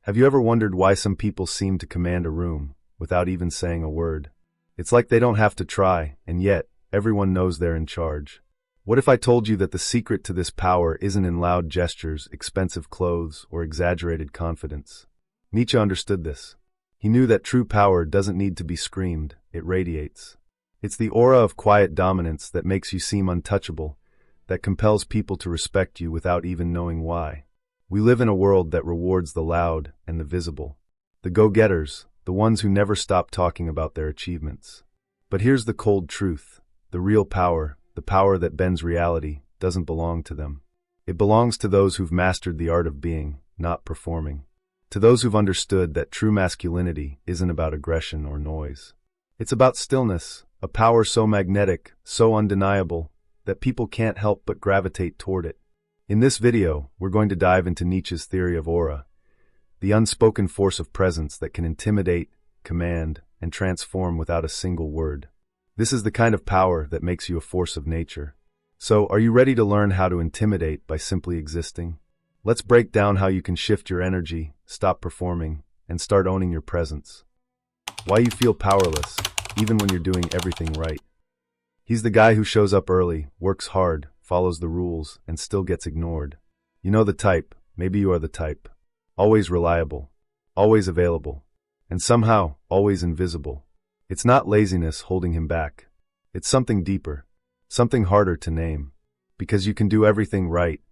Have you ever wondered why some people seem to command a room without even saying a word? It's like they don't have to try, and yet everyone knows they're in charge. What if I told you that the secret to this power isn't in loud gestures, expensive clothes, or exaggerated confidence? Nietzsche understood this. He knew that true power doesn't need to be screamed, it radiates. It's the aura of quiet dominance that makes you seem untouchable, that compels people to respect you without even knowing why. We live in a world that rewards the loud and the visible. The go-getters, the ones who never stop talking about their achievements. But here's the cold truth. The real power, the power that bends reality, doesn't belong to them. It belongs to those who've mastered the art of being, not performing. To those who've understood that true masculinity isn't about aggression or noise. It's about stillness, a power so magnetic, so undeniable, that people can't help but gravitate toward it. In this video, we're going to dive into Nietzsche's theory of aura, the unspoken force of presence that can intimidate, command, and transform without a single word. This is the kind of power that makes you a force of nature. So, are you ready to learn how to intimidate by simply existing? Let's break down how you can shift your energy, stop performing, and start owning your presence. Why you feel powerless, even when you're doing everything right. He's the guy who shows up early, works hard, follows the rules, and still gets ignored. You know the type, maybe you are the type. Always reliable, always available, and somehow always invisible. It's not laziness holding him back. It's something deeper, something harder to name. Because you can do everything right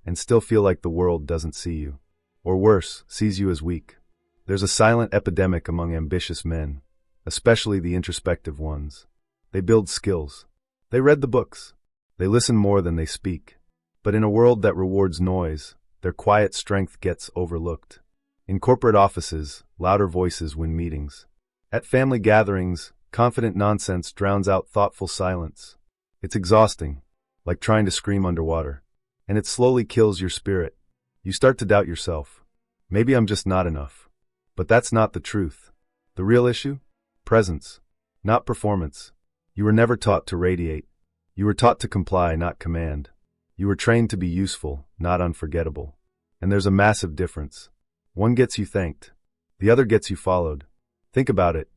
and still feel like the world doesn't see you. Or worse, sees you as weak. There's a silent epidemic among ambitious men, especially the introspective ones. They build skills. They read the books. They listen more than they speak. But in a world that rewards noise, their quiet strength gets overlooked. In corporate offices, louder voices win meetings. At family gatherings, confident nonsense drowns out thoughtful silence. It's exhausting, like trying to scream underwater. And it slowly kills your spirit. You start to doubt yourself. Maybe I'm just not enough. But that's not the truth. The real issue? Presence, not performance. You were never taught to radiate. You were taught to comply, not command. You were trained to be useful, not unforgettable. And there's a massive difference. One gets you thanked. The other gets you followed. Think about it.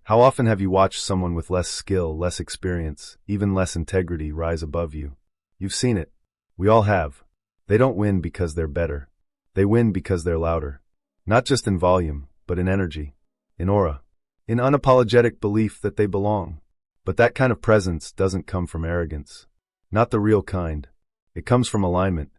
How often have you watched someone with less skill, less experience, even less integrity rise above you? You've seen it. We all have. They don't win because they're better. They win because they're louder. Not just in volume, but in energy, in aura, in unapologetic belief that they belong. But that kind of presence doesn't come from arrogance. Not the real kind. It comes from alignment,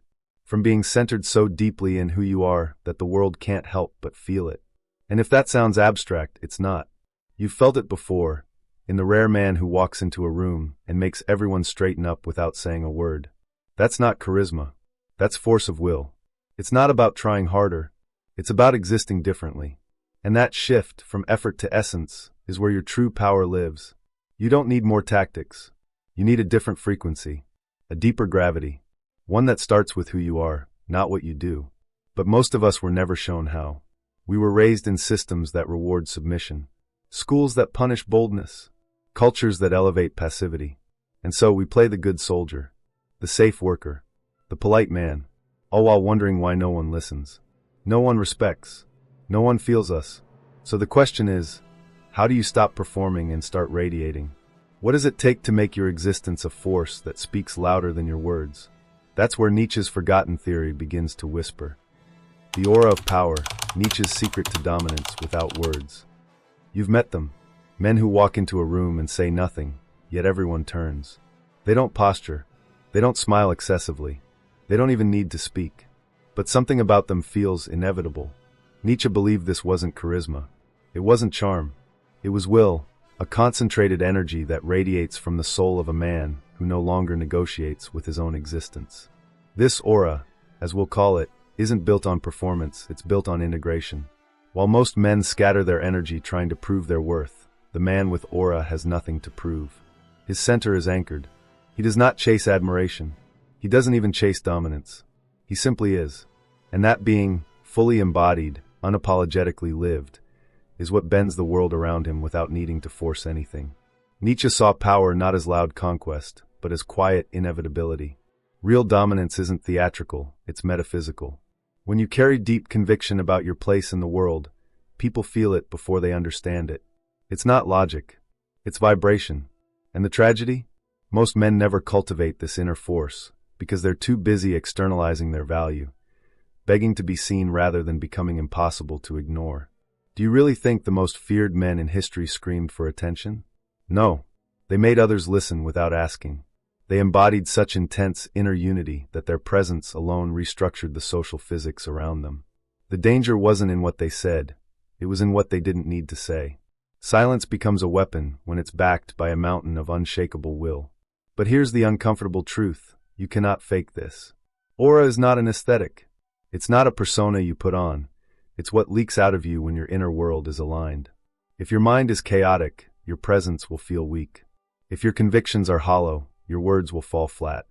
from being centered so deeply in who you are that the world can't help but feel it. And if that sounds abstract, it's not. You've felt it before, in the rare man who walks into a room and makes everyone straighten up without saying a word. That's not charisma. That's force of will. It's not about trying harder. It's about existing differently. And that shift from effort to essence is where your true power lives. You don't need more tactics. You need a different frequency, a deeper gravity, one that starts with who you are, not what you do. But most of us were never shown how. We were raised in systems that reward submission, schools that punish boldness, cultures that elevate passivity. And so we play the good soldier, the safe worker, the polite man, all while wondering why no one listens. No one respects. No one feels us. So the question is, how do you stop performing and start radiating? What does it take to make your existence a force that speaks louder than your words? That's where Nietzsche's forgotten theory begins to whisper. The aura of power, Nietzsche's secret to dominance without words. You've met them, men who walk into a room and say nothing, yet everyone turns. They don't posture. They don't smile excessively. They don't even need to speak. But something about them feels inevitable. Nietzsche believed this wasn't charisma. It wasn't charm. It was will, a concentrated energy that radiates from the soul of a man who no longer negotiates with his own existence. This aura, as we'll call it, isn't built on performance, it's built on integration. While most men scatter their energy trying to prove their worth, the man with aura has nothing to prove. His center is anchored. He does not chase admiration. He doesn't even chase dominance. He simply is. And that being, fully embodied, unapologetically lived, is what bends the world around him without needing to force anything. Nietzsche saw power not as loud conquest, but as quiet inevitability. Real dominance isn't theatrical, it's metaphysical. When you carry deep conviction about your place in the world, people feel it before they understand it. It's not logic. It's vibration. And the tragedy? Most men never cultivate this inner force because they're too busy externalizing their value, begging to be seen rather than becoming impossible to ignore. Do you really think the most feared men in history screamed for attention? No. They made others listen without asking. They embodied such intense inner unity that their presence alone restructured the social physics around them. The danger wasn't in what they said, it was in what they didn't need to say. Silence becomes a weapon when it's backed by a mountain of unshakable will. But here's the uncomfortable truth, you cannot fake this. Aura is not an aesthetic. It's not a persona you put on. It's what leaks out of you when your inner world is aligned. If your mind is chaotic, your presence will feel weak. If your convictions are hollow, your words will fall flat.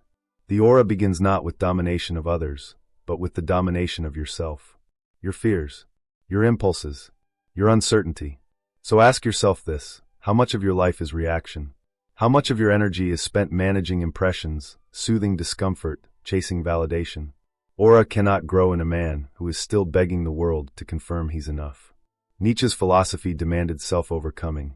The aura begins not with domination of others, but with the domination of yourself. Your fears, your impulses, your uncertainty. So ask yourself this, how much of your life is reaction? How much of your energy is spent managing impressions, soothing discomfort, chasing validation? Aura cannot grow in a man who is still begging the world to confirm he's enough. Nietzsche's philosophy demanded self-overcoming,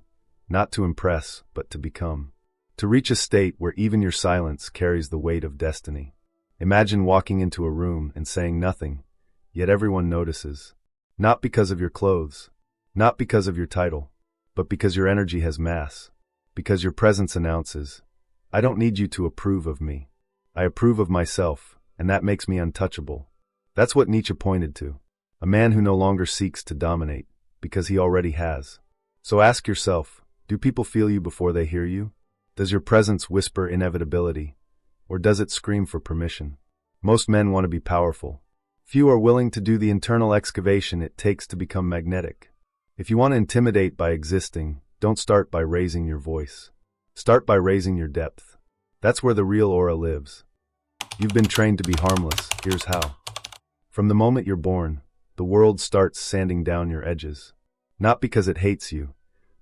not to impress, but to become. To reach a state where even your silence carries the weight of destiny. Imagine walking into a room and saying nothing, yet everyone notices. Not because of your clothes, not because of your title, but because your energy has mass. Because your presence announces, I don't need you to approve of me. I approve of myself, and that makes me untouchable. That's what Nietzsche pointed to. A man who no longer seeks to dominate, because he already has. So ask yourself, do people feel you before they hear you? Does your presence whisper inevitability, or does it scream for permission? Most men want to be powerful. Few are willing to do the internal excavation it takes to become magnetic. If you want to intimidate by existing, don't start by raising your voice. Start by raising your depth. That's where the real aura lives. You've been trained to be harmless, here's how. From the moment you're born, the world starts sanding down your edges. Not because it hates you,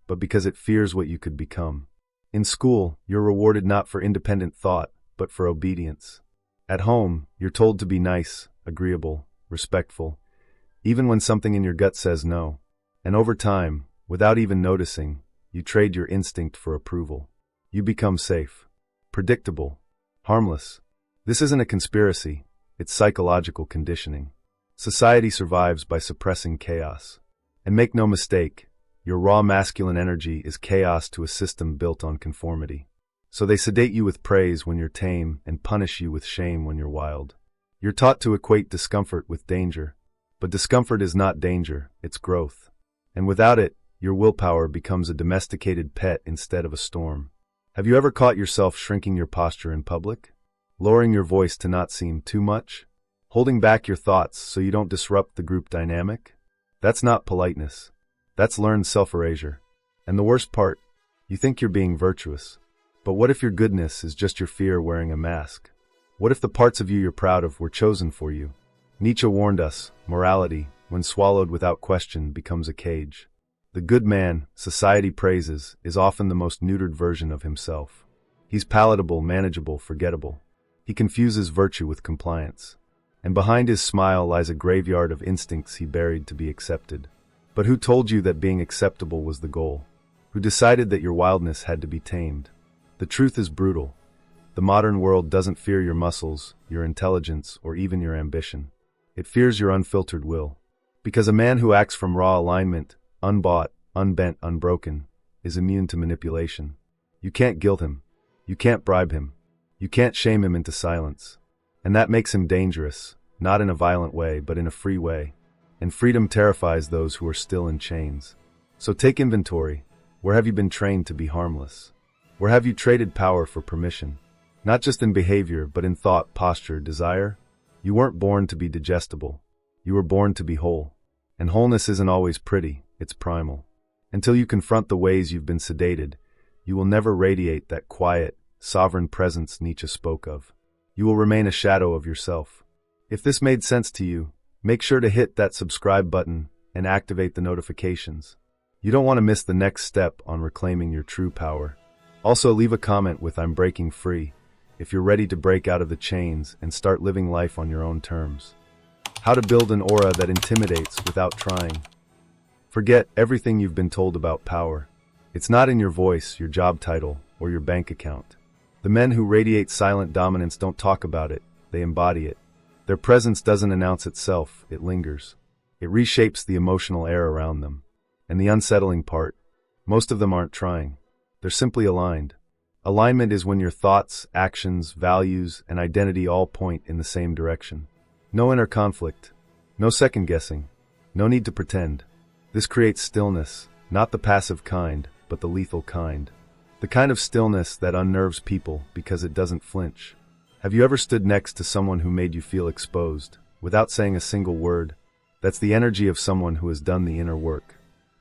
but because it fears what you could become. In school, you're rewarded not for independent thought, but for obedience. At home, you're told to be nice, agreeable, respectful, even when something in your gut says no. And over time, without even noticing, you trade your instinct for approval. You become safe, predictable, harmless. This isn't a conspiracy, it's psychological conditioning. Society survives by suppressing chaos. And make no mistake, your raw masculine energy is chaos to a system built on conformity. So they sedate you with praise when you're tame and punish you with shame when you're wild. You're taught to equate discomfort with danger. But discomfort is not danger, it's growth. And without it, your willpower becomes a domesticated pet instead of a storm. Have you ever caught yourself shrinking your posture in public? Lowering your voice to not seem too much? Holding back your thoughts so you don't disrupt the group dynamic? That's not politeness. That's learned self-erasure. And the worst part, you think you're being virtuous. But what if your goodness is just your fear wearing a mask? What if the parts of you you're proud of were chosen for you? Nietzsche warned us, morality, when swallowed without question, becomes a cage. The good man, society praises, is often the most neutered version of himself. He's palatable, manageable, forgettable. He confuses virtue with compliance. And behind his smile lies a graveyard of instincts he buried to be accepted. But who told you that being acceptable was the goal? Who decided that your wildness had to be tamed? The truth is brutal. The modern world doesn't fear your muscles, your intelligence, or even your ambition. It fears your unfiltered will. Because a man who acts from raw alignment, unbought, unbent, unbroken, is immune to manipulation. You can't guilt him. You can't bribe him. You can't shame him into silence. And that makes him dangerous, not in a violent way, but in a free way. And freedom terrifies those who are still in chains. So take inventory. Where have you been trained to be harmless? Where have you traded power for permission? Not just in behavior, but in thought, posture, desire? You weren't born to be digestible. You were born to be whole. And wholeness isn't always pretty, it's primal. Until you confront the ways you've been sedated, you will never radiate that quiet, sovereign presence Nietzsche spoke of. You will remain a shadow of yourself. If this made sense to you, make sure to hit that subscribe button and activate the notifications. You don't want to miss the next step on reclaiming your true power. Also, leave a comment with "I'm breaking free" if you're ready to break out of the chains and start living life on your own terms. How to build an aura that intimidates without trying. Forget everything you've been told about power. It's not in your voice, your job title, or your bank account. The men who radiate silent dominance don't talk about it, they embody it. Their presence doesn't announce itself, it lingers. It reshapes the emotional air around them. And the unsettling part, most of them aren't trying. They're simply aligned. Alignment is when your thoughts, actions, values, and identity all point in the same direction. No inner conflict. No second guessing. No need to pretend. This creates stillness, not the passive kind, but the lethal kind. The kind of stillness that unnerves people because it doesn't flinch. Have you ever stood next to someone who made you feel exposed, without saying a single word? That's the energy of someone who has done the inner work.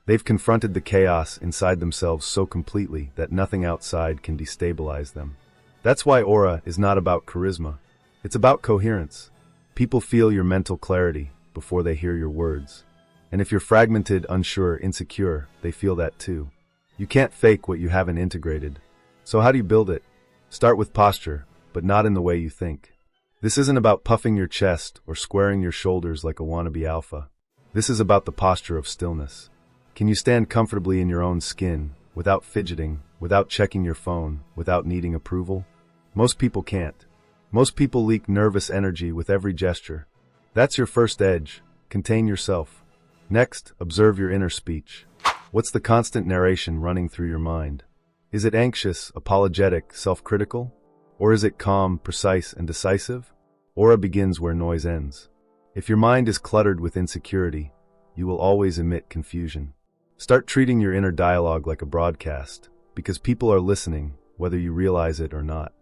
They've confronted the chaos inside themselves so completely that nothing outside can destabilize them. That's why aura is not about charisma. It's about coherence. People feel your mental clarity before they hear your words. And if you're fragmented, unsure, insecure, they feel that too. You can't fake what you haven't integrated. So how do you build it? Start with posture, but not in the way you think. This isn't about puffing your chest or squaring your shoulders like a wannabe alpha. This is about the posture of stillness. Can you stand comfortably in your own skin, without fidgeting, without checking your phone, without needing approval? Most people can't. Most people leak nervous energy with every gesture. That's your first edge. Contain yourself. Next, observe your inner speech. What's the constant narration running through your mind? Is it anxious, apologetic, self-critical? Or is it calm, precise, and decisive? Aura begins where noise ends. If your mind is cluttered with insecurity, you will always emit confusion. Start treating your inner dialogue like a broadcast, because people are listening, whether you realize it or not.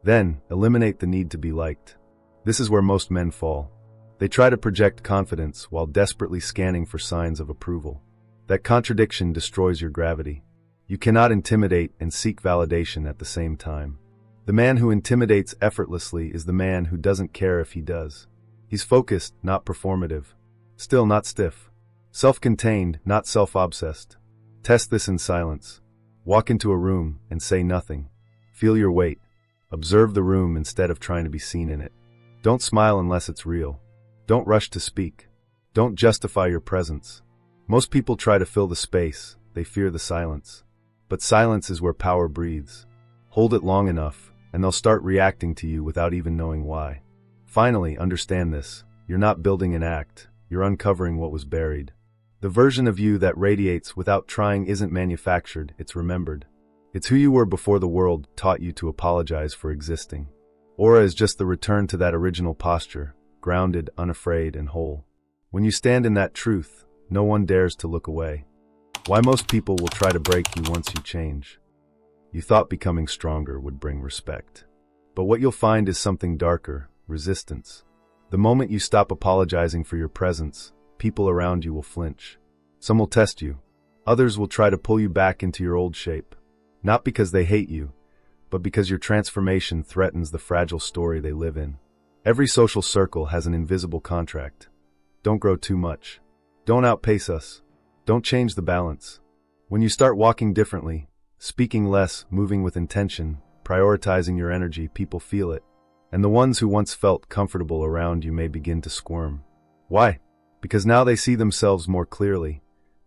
Then, eliminate the need to be liked. This is where most men fall. They try to project confidence while desperately scanning for signs of approval. That contradiction destroys your gravity. You cannot intimidate and seek validation at the same time. The man who intimidates effortlessly is the man who doesn't care if he does. He's focused, not performative. Still, not stiff. Self-contained, not self-obsessed. Test this in silence. Walk into a room and say nothing. Feel your weight. Observe the room instead of trying to be seen in it. Don't smile unless it's real. Don't rush to speak. Don't justify your presence. Most people try to fill the space. They fear the silence. But silence is where power breathes. Hold it long enough, and they'll start reacting to you without even knowing why. Finally, understand this. You're not building an act. You're uncovering what was buried. The version of you that radiates without trying isn't manufactured, it's remembered. It's who you were before the world taught you to apologize for existing. Aura is just the return to that original posture, grounded, unafraid, and whole. When you stand in that truth, no one dares to look away. Why most people will try to break you once you change. You thought becoming stronger would bring respect. But what you'll find is something darker, resistance. The moment you stop apologizing for your presence, people around you will flinch. Some will test you. Others will try to pull you back into your old shape. Not because they hate you, but because your transformation threatens the fragile story they live in. Every social circle has an invisible contract. Don't grow too much. Don't outpace us. Don't change the balance. When you start walking differently, speaking less, moving with intention, prioritizing your energy, people feel it. And the ones who once felt comfortable around you may begin to squirm. Why? Because now they see themselves more clearly,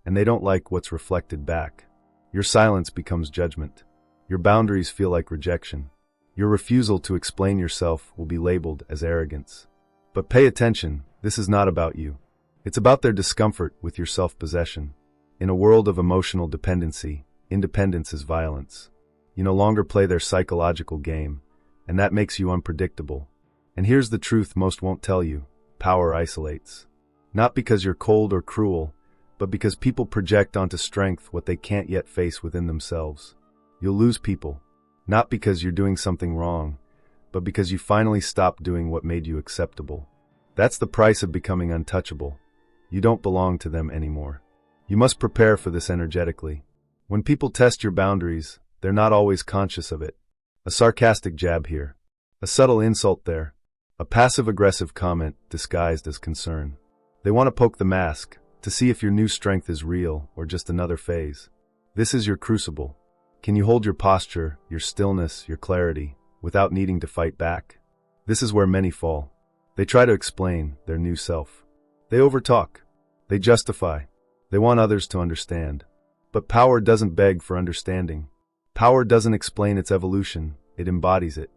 and they don't like what's reflected back. Your silence becomes judgment. Your boundaries feel like rejection. Your refusal to explain yourself will be labeled as arrogance. But pay attention, this is not about you. It's about their discomfort with your self-possession. In a world of emotional dependency, independence is violence. You no longer play their psychological game, and that makes you unpredictable. And here's the truth most won't tell you. Power isolates. Not because you're cold or cruel, but because people project onto strength what they can't yet face within themselves. You'll lose people, not because you're doing something wrong, but because you finally stopped doing what made you acceptable. That's the price of becoming untouchable. You don't belong to them anymore. You must prepare for this energetically. When people test your boundaries, they're not always conscious of it. A sarcastic jab here. A subtle insult there. A passive-aggressive comment disguised as concern. They want to poke the mask, to see if your new strength is real or just another phase. This is your crucible. Can you hold your posture, your stillness, your clarity, without needing to fight back? This is where many fall. They try to explain their new self. They overtalk. They justify. They want others to understand. But power doesn't beg for understanding. Power doesn't explain its evolution, it embodies it.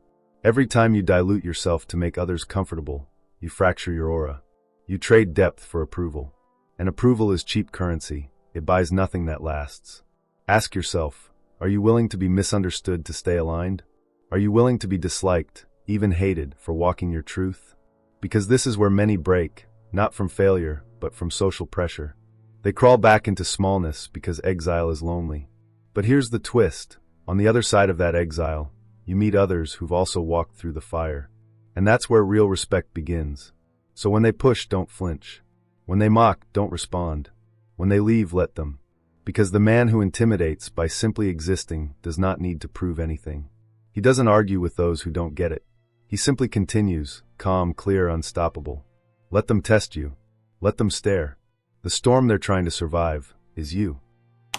Every time you dilute yourself to make others comfortable, you fracture your aura. You trade depth for approval. And approval is cheap currency. It buys nothing that lasts. Ask yourself, are you willing to be misunderstood to stay aligned? Are you willing to be disliked, even hated, for walking your truth? Because this is where many break, not from failure, but from social pressure. They crawl back into smallness because exile is lonely. But here's the twist. On the other side of that exile, you meet others who've also walked through the fire. And that's where real respect begins. So when they push, don't flinch. When they mock, don't respond. When they leave, let them. Because the man who intimidates by simply existing does not need to prove anything. He doesn't argue with those who don't get it. He simply continues, calm, clear, unstoppable. Let them test you. Let them stare. The storm they're trying to survive is you.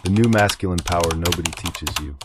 The new masculine power nobody teaches you.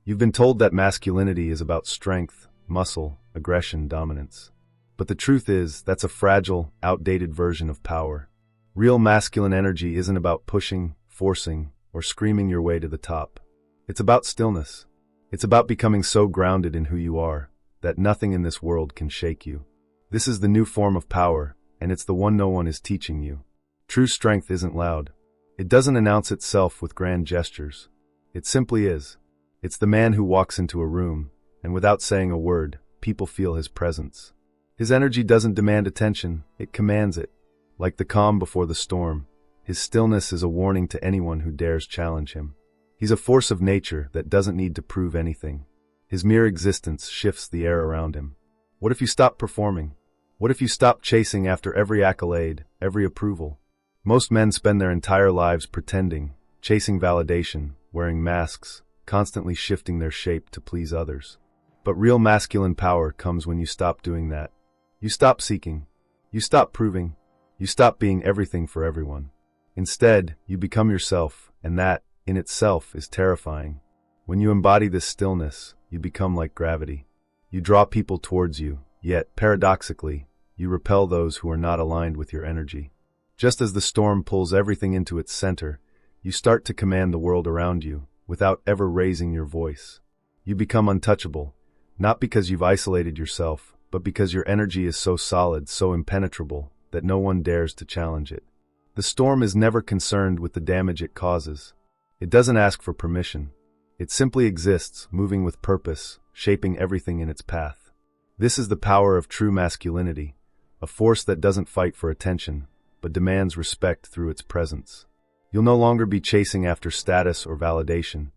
You've been told that masculinity is about strength, muscle, aggression, dominance. But the truth is, that's a fragile, outdated version of power. Real masculine energy isn't about pushing, forcing, or screaming your way to the top. It's about stillness. It's about becoming so grounded in who you are that nothing in this world can shake you. This is the new form of power, and it's the one no one is teaching you. True strength isn't loud. It doesn't announce itself with grand gestures. It simply is. It's the man who walks into a room, and without saying a word, people feel his presence. His energy doesn't demand attention, it commands it. Like the calm before the storm, his stillness is a warning to anyone who dares challenge him. He's a force of nature that doesn't need to prove anything. His mere existence shifts the air around him. What if you stop performing? What if you stop chasing after every accolade, every approval? Most men spend their entire lives pretending, chasing validation, wearing masks, constantly shifting their shape to please others. But real masculine power comes when you stop doing that. You stop seeking. You stop proving. You stop being everything for everyone. Instead, you become yourself, and that, in itself, is terrifying. When you embody this stillness, you become like gravity. You draw people towards you, yet, paradoxically, you repel those who are not aligned with your energy. Just as the storm pulls everything into its center, you start to command the world around you, without ever raising your voice. You become untouchable, not because you've isolated yourself, but because your energy is so solid, so impenetrable, that no one dares to challenge it. The storm is never concerned with the damage it causes. It doesn't ask for permission. It simply exists, moving with purpose, shaping everything in its path. This is the power of true masculinity, a force that doesn't fight for attention, but demands respect through its presence. You'll no longer be chasing after status or validation.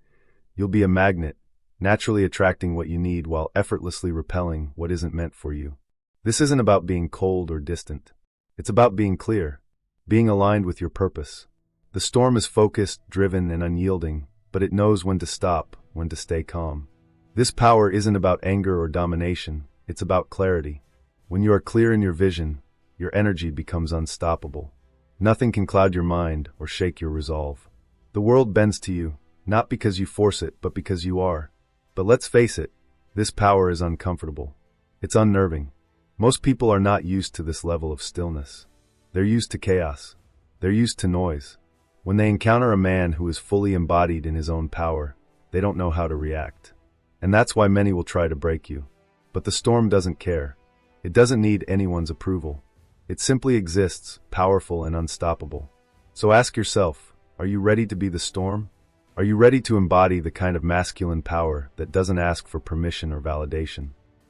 You'll be a magnet, naturally attracting what you need while effortlessly repelling what isn't meant for you. This isn't about being cold or distant. It's about being clear, being aligned with your purpose. The storm is focused, driven, and unyielding, but it knows when to stop, when to stay calm. This power isn't about anger or domination, it's about clarity. When you are clear in your vision, your energy becomes unstoppable. Nothing can cloud your mind or shake your resolve. The world bends to you, not because you force it, but because you are. But let's face it, this power is uncomfortable. It's unnerving. Most people are not used to this level of stillness. They're used to chaos. They're used to noise. When they encounter a man who is fully embodied in his own power, they don't know how to react. And that's why many will try to break you. But the storm doesn't care. It doesn't need anyone's approval. It simply exists, powerful and unstoppable. So ask yourself, are you ready to be the storm? Are you ready to embody the kind of masculine power that doesn't ask for permission or validation?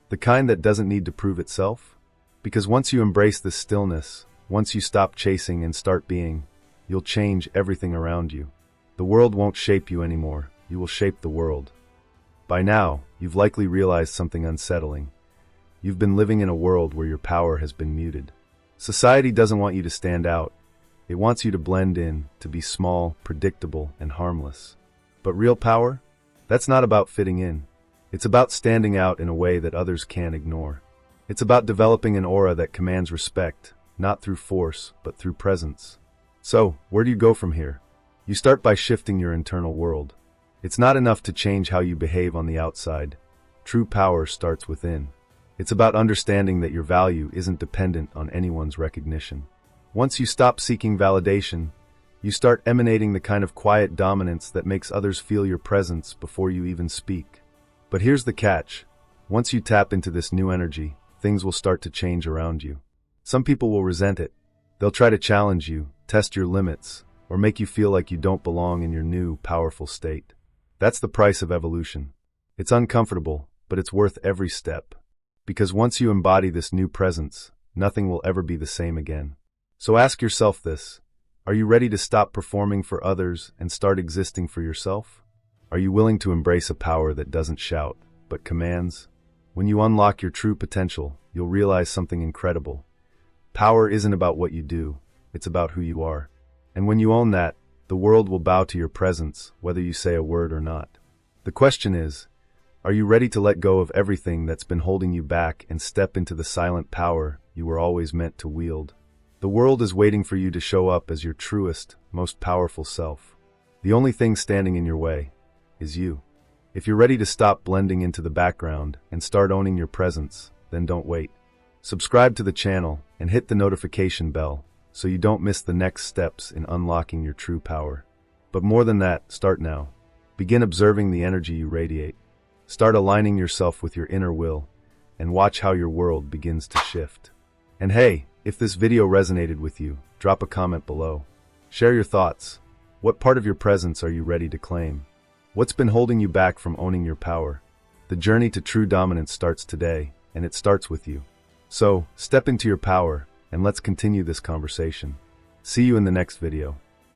The kind that doesn't need to prove itself? Because once you embrace this stillness, once you stop chasing and start being, you'll change everything around you. The world won't shape you anymore. You will shape the world. By now, you've likely realized something unsettling. You've been living in a world where your power has been muted. Society doesn't want you to stand out. It wants you to blend in, to be small, predictable, and harmless. But real power? That's not about fitting in. It's about standing out in a way that others can't ignore. It's about developing an aura that commands respect, not through force, but through presence. So, where do you go from here? You start by shifting your internal world. It's not enough to change how you behave on the outside. True power starts within. It's about understanding that your value isn't dependent on anyone's recognition. Once you stop seeking validation, you start emanating the kind of quiet dominance that makes others feel your presence before you even speak. But here's the catch. Once you tap into this new energy, things will start to change around you. Some people will resent it. They'll try to challenge you, test your limits, or make you feel like you don't belong in your new, powerful state. That's the price of evolution. It's uncomfortable, but it's worth every step. Because once you embody this new presence, nothing will ever be the same again. So ask yourself this. Are you ready to stop performing for others and start existing for yourself? Are you willing to embrace a power that doesn't shout, but commands? When you unlock your true potential, you'll realize something incredible. Power isn't about what you do, it's about who you are. And when you own that, the world will bow to your presence, whether you say a word or not. The question is, are you ready to let go of everything that's been holding you back and step into the silent power you were always meant to wield? The world is waiting for you to show up as your truest, most powerful self. The only thing standing in your way is you. If you're ready to stop blending into the background and start owning your presence, then don't wait. Subscribe to the channel and hit the notification bell so you don't miss the next steps in unlocking your true power. But more than that, start now. Begin observing the energy you radiate. Start aligning yourself with your inner will and watch how your world begins to shift. And hey, if this video resonated with you, drop a comment below. Share your thoughts. What part of your presence are you ready to claim? What's been holding you back from owning your power? The journey to true dominance starts today, and it starts with you. So, step into your power, and let's continue this conversation. See you in the next video.